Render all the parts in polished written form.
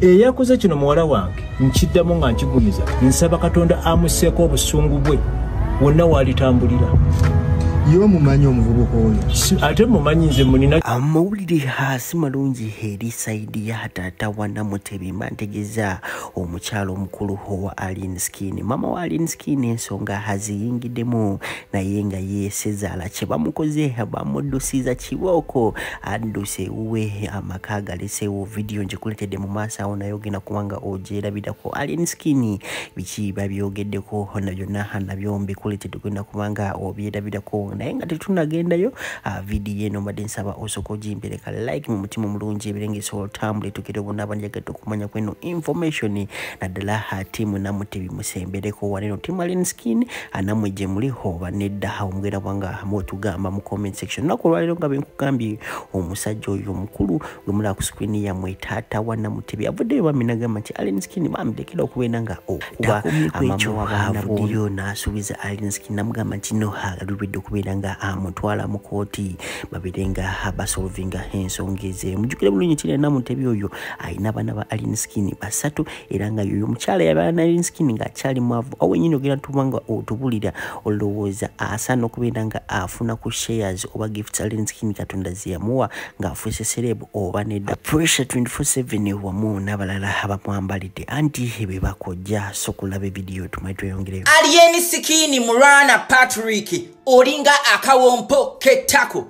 Eyakoze kino muwala wange nkiddamu nga nkigumiza nsaba Katonda amusseeko obusungu bwe wonna walitambulira. Yo mumanyi omuvubuka oyo ate mumanyi nze munina amawulire hasi malungi eri saidi ya taata wa Namutebi mantegeza omukyalo omukulu owa Alien Skin. Mama wa Alien Skin ensonga haziyingiddemu naye nga yeesezaala kye bamukoze bamuddusiza kibooko adduse uwe amaka galesewo video njikuletedde mu maaso awo naye ogenda kubanga ogyerabirako. Alien Skin biki babyogeddeko na byonna nabyo mbikuletedde ogenda kubanga obyerabirako naye nga tetunagendayo video eno mbadde nsaba osooka ogimpereka like mu mutima omulungi ebirengeso otambule tukire bonna abanjagala okumanya kweno information naddala tiimu Namutebi musembereko waneno tiimu Alien Skin namwe gye muliho banedda omugenda bwanga mutugamba mu comment section. Naku olwaleero nga benkugambye omusajja oyo omukulu gwe mulaba ku screen yammwe taata wa Namutebi avuddeyo baminagamba nti Alien Skin bamulekera okubeera nga okuba amama w'abaana bo n'asuubiza Alien Skin namugamba nti no alubidde okubeera nga amutwala mu kooti babirenga basolvinga ensonga ezo. Mujjukire bulungi nti Namutebi oyo alina abaana ba Alien Skin basatu era nga yoyo omukyala yabaana Alien Skin ng'akyali mwavu awo wenyini ogenda tubanga otubulira olowooza asaana okubeera nga afuna ku shares oba gifts Alien Skin Katonda ze yamuwa ng'afuuse celeb oba nedda. Pressure 24/7 wamu n'abalala abamwambalidde anti be bakojja sokulaba video tumanye tweyongereyo. Alien Skin Murana Patrick olinga akawompo ketako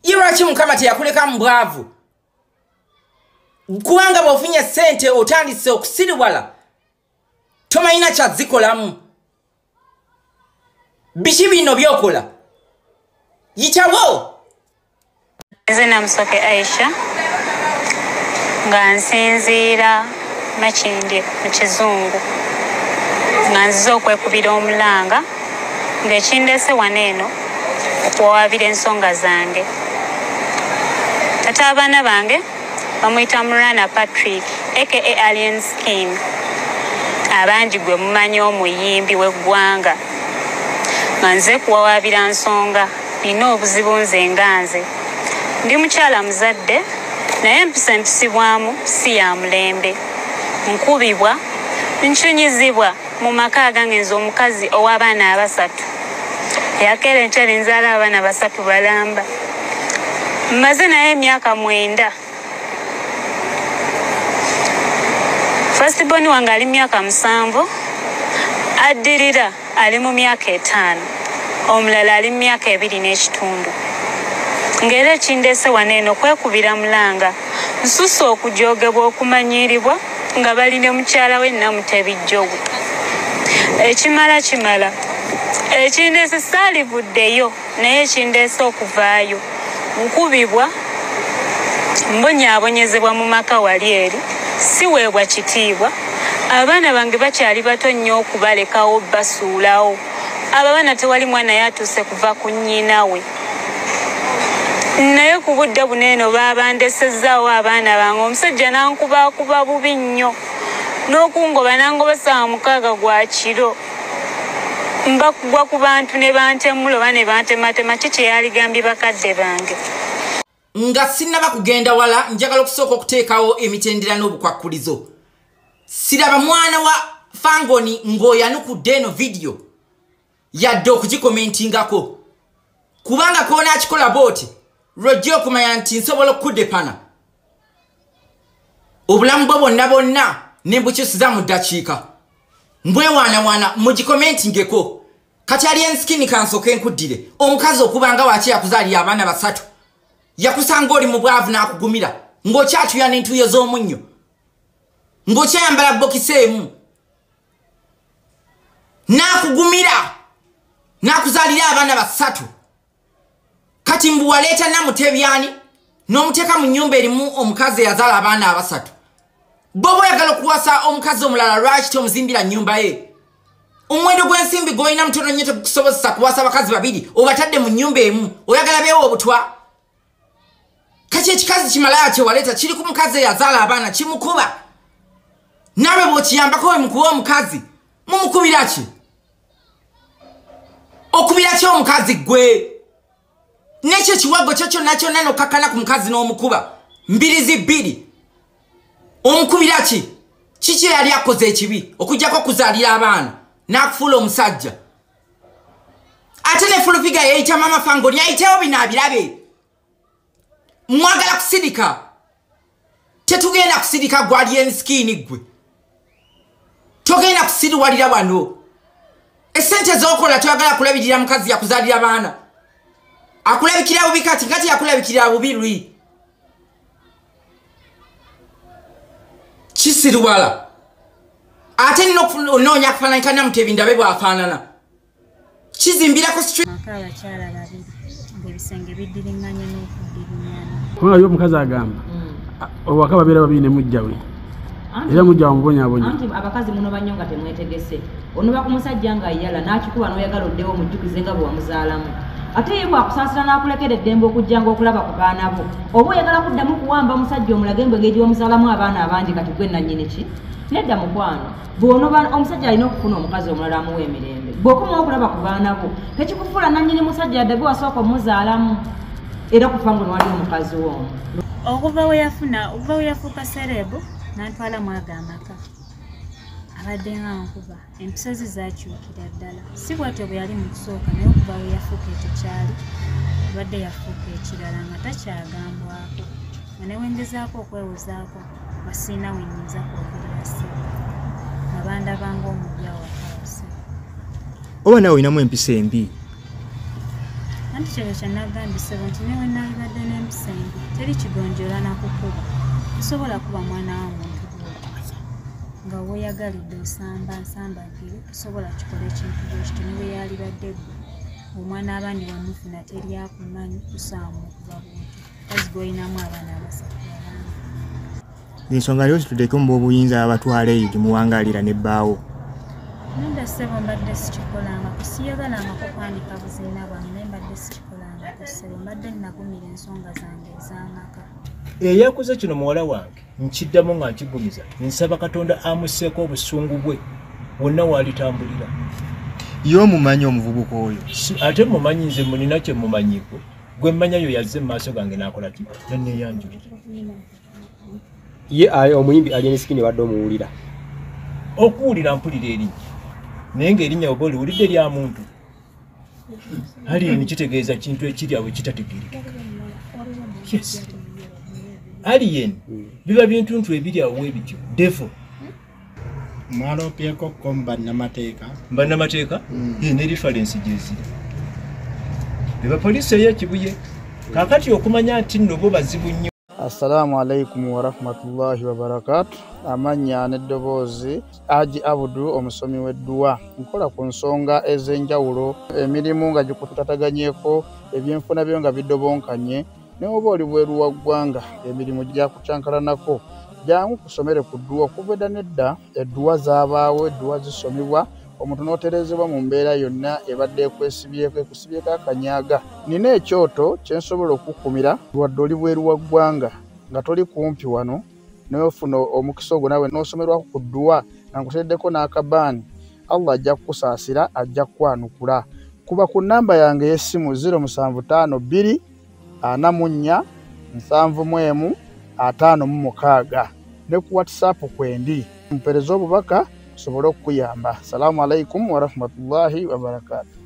Yiraki mukama teyakuleka mbwavu kubanga bwofunye sente otandise okusiriwala tomayina kyazikolamu biki bino byokola yitawo. Nze Namusoke Aisha nga nsinziira Makindye mu Kizungu nga nzize okwekubira omulanga ng'ekindese wano eno okuwawaabira ensonga zange. Tata abaana bange bamuyita Murana Patrick aka Alien Skin abangi gwe mumanyi omuyimbi w'eggwanga nga nze kuwawaabira nsonga nina obuzibu nze nga nze ndi mukyala muzadde naye empisa empisibwamu si ya mulembe nkubibwa nchunyizibwa mu maka gange nze omukazi ow'abaana abasatu yakera enkyali nzaala abaana basatu balamba mmaze naye emyaka 9. Firstborn wange ali myaka 7 addirira ali mu myaka 5 omulala ali mu myaka 2 n'ekitundu. Ng'era ekindese wano eno kwekubira mulanga nsusse okujoogebwa okumanyiiribwa nga balina mukyala we Namutebi Jogu. Ekimala ekindese saalivuddeyo naye ekindese okuvaayo nkubibwa mbonyaabonyezebwa mu maka wali eri siweebwa kitiibwa abaana bange bakyali bato nnyo okubalekawo basuulawo abaana tewali mwana yatuuse kuva ku nnyinawe naye ku budde buneeno baabandesezaawo abaana bange omusajja nankubakuba bubi nnyo n'okungoba nangoba ssaawa 6 gwa kiro mbakugwa ku bantu ne bantemula oba ne bantematema ki kye yaligambye bakadde bange. Nga sinnaba kugenda wala njagala okusooka okuteekawo emitendera n'obukwakkulizo. Siraba mwana wa Fangoni ng'oyanukudde eno video yadde okugikomentingako kubanga koona akikola booti lwojja okumanya nti nsobola okukudepana obulamu bwo bonna ne mbukyusiza mu ddakiika mbwewaanawaana mugikomentingeko. Kati Alien Skin kansooka enkuddire omukazi okubanga waki yakuzaalira abaana basatu yakusanga oli mu bwavu n'akugumira ng'okyatuya n'entuuyo z'omunnyo ng'okyayambala bokisi emu n'akugumira n'akuzaalira abaana basatu. Kati mbu waleeta Namutebi ani n'omuteeka mu nnyumba erimu omukazi eyazaala abaana abasatu. Bobo oyagala okuwasa omukazi omulala lwaki tomuzimbira nnyumba ye? Omuwendo gw'ensimbi gw'olina mutono nnyo tegukusobozesa kuwasa abakazi babiri obatadde mu nnyumba emu oyagala beewo obutwa. Kati ekikazi kimalayo kye waleeta kiri ku mukazi eyazaala abaana kimukuba nawe bw'okiyambako we mukuba omukazi mumukubira ki? Okubira ki omukazi gwe? N'ekyo ekiwago kyo kyonna kyonna n'okkakana ku mukazi n'omukuba mbirizi bbiri omukubira kiki yali akoze ekibi okujjako kuzaalira abaana n'akufuula omusajja ate ne fulupiga yeyita mama fangoni ayitewo bino abirabe mwagala kusirika tetugenda kusirika gwali ensikini gwe togenda kusiriwalira wano esente z'okola toyagala kulabirira mukazi yakuzaalira abaana akulabikira bubi kati ngati yakulabikira bubi lwi kisiriwala ate noonya kufaananyikana Mutebi ndabe bw'afaanana kizimbirako abakyala babiri ng'ebisenge biddiringanye n'okuddiringana oyo omukazi agamba owaka babeera babiri ne mujja we era mujja wamubonyabonya anti abakazi muno bannyo nga temwetegese ono bakumusajja nga yala n'akikuba n'oyagala oddewo omujjukize nga bwe wamuzaalamu ate ye bwakusaasira n'akulekera eddembe okujjanga okulaba ku baana bo oba oyagala kuddamu kuwamba omusajja omulage embwegeeri wamuzaalamu abaana abangi kati gwe nannyini ki nedda mukwano bw'ono omusajja alina okufuna omukazi omulala amuwa emirembe bw'okomawo okulaba ku baana bo tekikufuula nannyini musajja yadde gwe wasooka omuzaalamu era kufa ngo newali omukazi w'omu okuva we yafuuka serebu n'antwala mwaga amaka abadde nga nkuba empisozi zakyukira ddala si bwatyo bwe yali mu kusooka naye okuva we yafuuka ekikyali abadde yafuuka ekirala nga takyagambwako nga ne wengezaako okwewozaako basiina wenyinza kwogerera si nga bandabanga omujja wakaose oba nawe olinamu empisa embi anti kyebyo kyenagambisebwa nti newe nalibadde n'empisa embi teri kigonjola nakukuba osobola kuba mwana wa muntu gw'okuza nga weeyagalidde nsambagire osobola kikola ekintu bwekito ne bwe yalibadde gwe omwana abandi bamufuna teri akumanyi kusaamu okuva buntu kazi gw'olinamu abaana abasatu abandi ensonga lyo zitudeko mu b'obuyinza abatwala eyo gyemuwangaalira nebbaawo nenda ssebo mbadde sikikolanga kusiyagalangako kwanika buziina bwange naye mbadde sikikolangako ssebo mbadde nagumira ensonga zange ez'amaka eyakoze kino muwala wange nkiddamu nga nkigumiza nsaba Katonda amusseeko obusungu bwe wonna waalitambulira ye omumanyi omuvubuka oyo ate mumanyi nze mulina kye mumanyiko gwe mmanyayo yazze mu maaso gange n'akola ki nanneeyanjula ye omuyimbi Alien Skin wadde omuwulira okuwulira mpulira erinnya naye ng'erinnya oba oliwulidde lya muntu Alien kitegeeza kintu ekiri awo ekitategeerekeka yes Alien biba bintuntu ebiri awo ebityo defo mwaloopyeko ko bannamateeka ne reference gyeziri eba poliisi ey'ekibuye kaakati okumanya nti nno bo bazibu nnyo. Assalamu alaikum wa rahmatullahi wa barakatuh. Amanya n'eddoboozi Haji Abudu omusomi w'edduwa. Nkola ku nsonga ez'enjawulo emirimu nga gikutataganyeko ebyenfuna byo nga bidobonkanye ne oba oli bweru wa ggwanga emirimu gyakucankalanako jangu kusomere ku dduwa okuva nedda edduwa zaabaawo edduwa zisomibwa omuntu n'oterezebwa mu mbeera yonna ebadde ekwesibyeko ekusibyeko akanyaaga. Nina ekyoto kyensobola okukumira lwadde oli bweru wa ggwanga nga toli kumpi wano n'ofuna omukisa ogwo nawe n'osomerwako ku dduwa nga nkuteddeko n'akabaani Allah ajja kukusaasira ajja kukwanukula. Kuba ku nnamba yange y'essimu 0752 44 71 56 ne ku WhatsApp kwendi mpereza obubaka sobolo kuyamba. Assalamu alaikum wa rahmatullahi wa barakatuh.